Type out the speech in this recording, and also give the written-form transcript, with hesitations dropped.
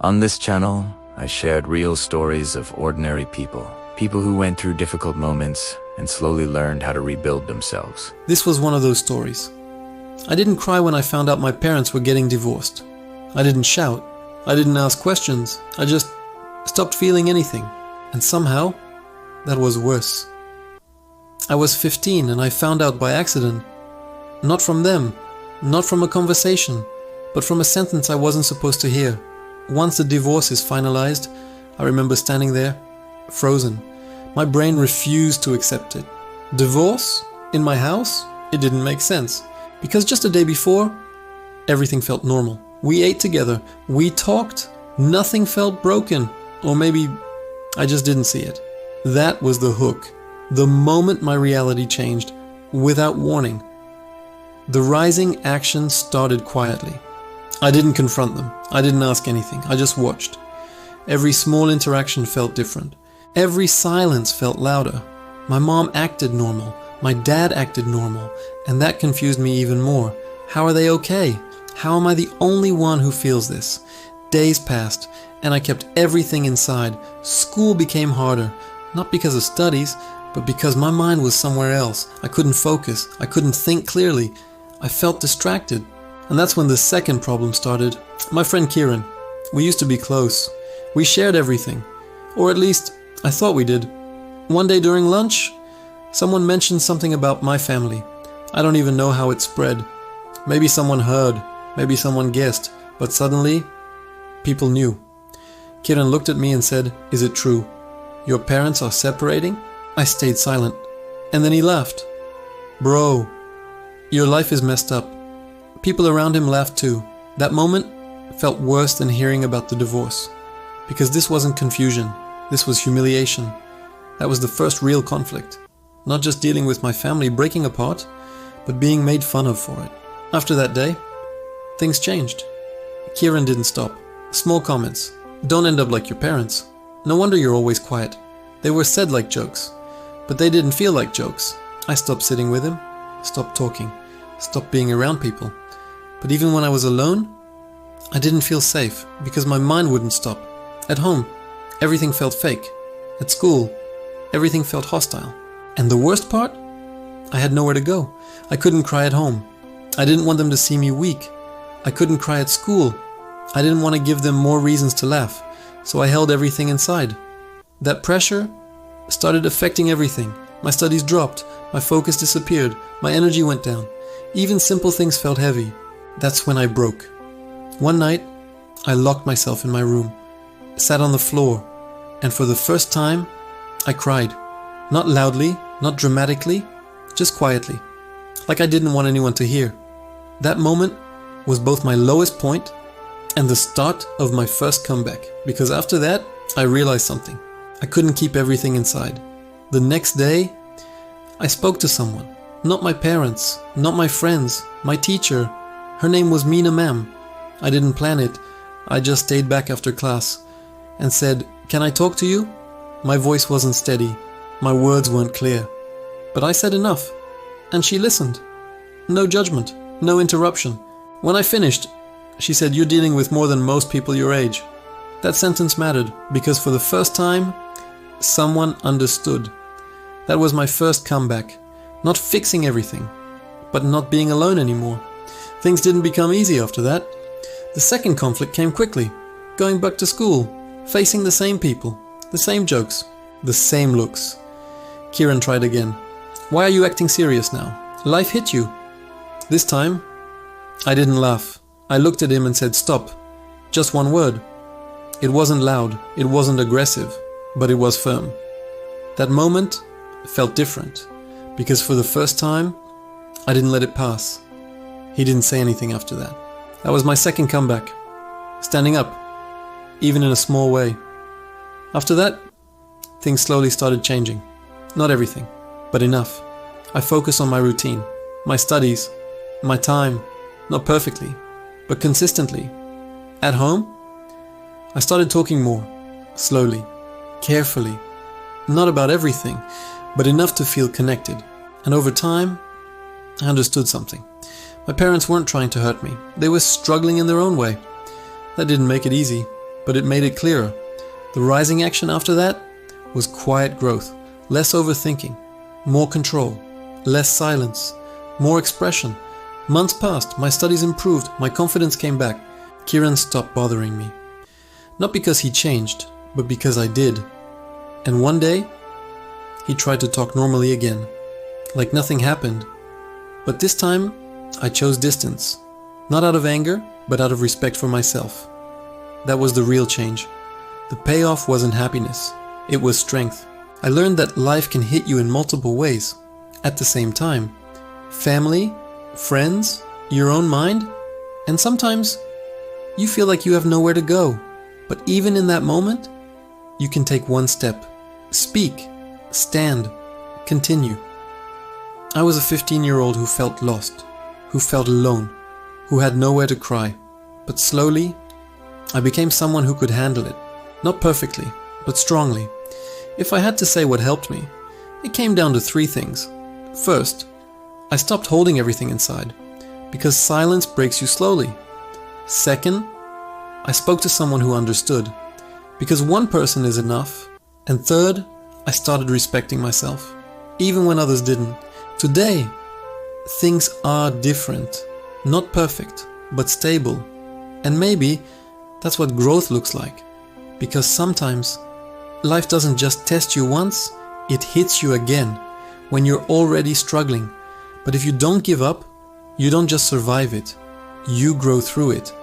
On this channel, I shared real stories of ordinary people who went through difficult moments and slowly learned how to rebuild themselves. This was one of those stories. I didn't cry when I found out my parents were getting divorced. I didn't shout. I didn't ask questions. I just stopped feeling anything. And somehow, that was worse. I was 15 and I found out by accident. Not from them, not from a conversation, but from a sentence I wasn't supposed to hear. Once the divorce is finalized, I remember standing there, frozen. My brain refused to accept it. Divorce? In my house? It didn't make sense. Because just a day before, everything felt normal. We ate together, we talked, nothing felt broken. Or maybe I just didn't see it. That was the hook. The moment my reality changed, without warning. The rising action started quietly. I didn't confront them. I didn't ask anything. I just watched. Every small interaction felt different. Every silence felt louder. My mom acted normal. My dad acted normal. And that confused me even more. How are they okay? How am I the only one who feels this? Days passed, and I kept everything inside. School became harder. Not because of studies, but because my mind was somewhere else. I couldn't focus. I couldn't think clearly. I felt distracted. And that's when the second problem started. My friend Kieran. We used to be close. We shared everything. Or at least, I thought we did. One day during lunch, someone mentioned something about my family. I don't even know how it spread. Maybe someone heard. Maybe someone guessed. But suddenly, people knew. Kieran looked at me and said, "Is it true? Your parents are separating?" I stayed silent. And then he laughed. "Bro, your life is messed up." People around him laughed too. That moment felt worse than hearing about the divorce. Because this wasn't confusion. This was humiliation. That was the first real conflict. Not just dealing with my family breaking apart, but being made fun of for it. After that day, things changed. Kieran didn't stop. Small comments. "Don't end up like your parents. No wonder you're always quiet." They were said like jokes, but they didn't feel like jokes. I stopped sitting with him, stopped talking, stopped being around people. But even when I was alone, I didn't feel safe because my mind wouldn't stop. At home, everything felt fake. At school, everything felt hostile. And the worst part? I had nowhere to go. I couldn't cry at home. I didn't want them to see me weak. I couldn't cry at school. I didn't want to give them more reasons to laugh, so I held everything inside. That pressure started affecting everything. My studies dropped, my focus disappeared, my energy went down. Even simple things felt heavy. That's when I broke. One night, I locked myself in my room, sat on the floor, and for the first time, I cried. Not loudly, not dramatically, just quietly, like I didn't want anyone to hear. That moment was both my lowest point and the start of my first comeback, because after that, I realized something. I couldn't keep everything inside. The next day, I spoke to someone. Not my parents, not my friends, my teacher. Her name was Mina Ma'am. I didn't plan it. I just stayed back after class and said, "Can I talk to you?" My voice wasn't steady. My words weren't clear. But I said enough, and she listened. No judgment, no interruption. When I finished, she said, "You're dealing with more than most people your age." That sentence mattered because for the first time, someone understood. That was my first comeback. Not fixing everything, but not being alone anymore. Things didn't become easy after that. The second conflict came quickly. Going back to school, facing the same people, the same jokes, the same looks. Kieran tried again. "Why are you acting serious now? Life hit you." This time, I didn't laugh. I looked at him and said, "Stop." Just one word. It wasn't loud, it wasn't aggressive, but it was firm. That moment felt different, because for the first time, I didn't let it pass. He didn't say anything after that. That was my second comeback. Standing up, even in a small way. After that, things slowly started changing. Not everything, but enough. I focused on my routine, my studies, my time, not perfectly, but consistently. At home, I started talking more, slowly, carefully, not about everything, but enough to feel connected. And over time, I understood something. My parents weren't trying to hurt me. They were struggling in their own way. That didn't make it easy. but it made it clearer. The rising action after that was quiet growth, less overthinking, more control, less silence, more expression. Months passed, my studies improved, my confidence came back. Kieran stopped bothering me. Not because he changed, but because I did. And one day, he tried to talk normally again, like nothing happened. But this time, I chose distance. Not out of anger, but out of respect for myself. That was the real change. The payoff wasn't happiness, it was strength. I learned that life can hit you in multiple ways, at the same time. Family, friends, your own mind, and sometimes you feel like you have nowhere to go. But even in that moment, you can take one step. Speak, stand, continue. I was a 15-year-old who felt lost, who felt alone, who had nowhere to cry. But slowly, I became someone who could handle it. Not perfectly, but strongly. If I had to say what helped me, it came down to 3 things. First, I stopped holding everything inside, because silence breaks you slowly. Second, I spoke to someone who understood, because one person is enough. And third, I started respecting myself, even when others didn't. Today, things are different. Not perfect, but stable. And maybe that's what growth looks like. Because sometimes, life doesn't just test you once, it hits you again, when you're already struggling. But if you don't give up, you don't just survive it, you grow through it.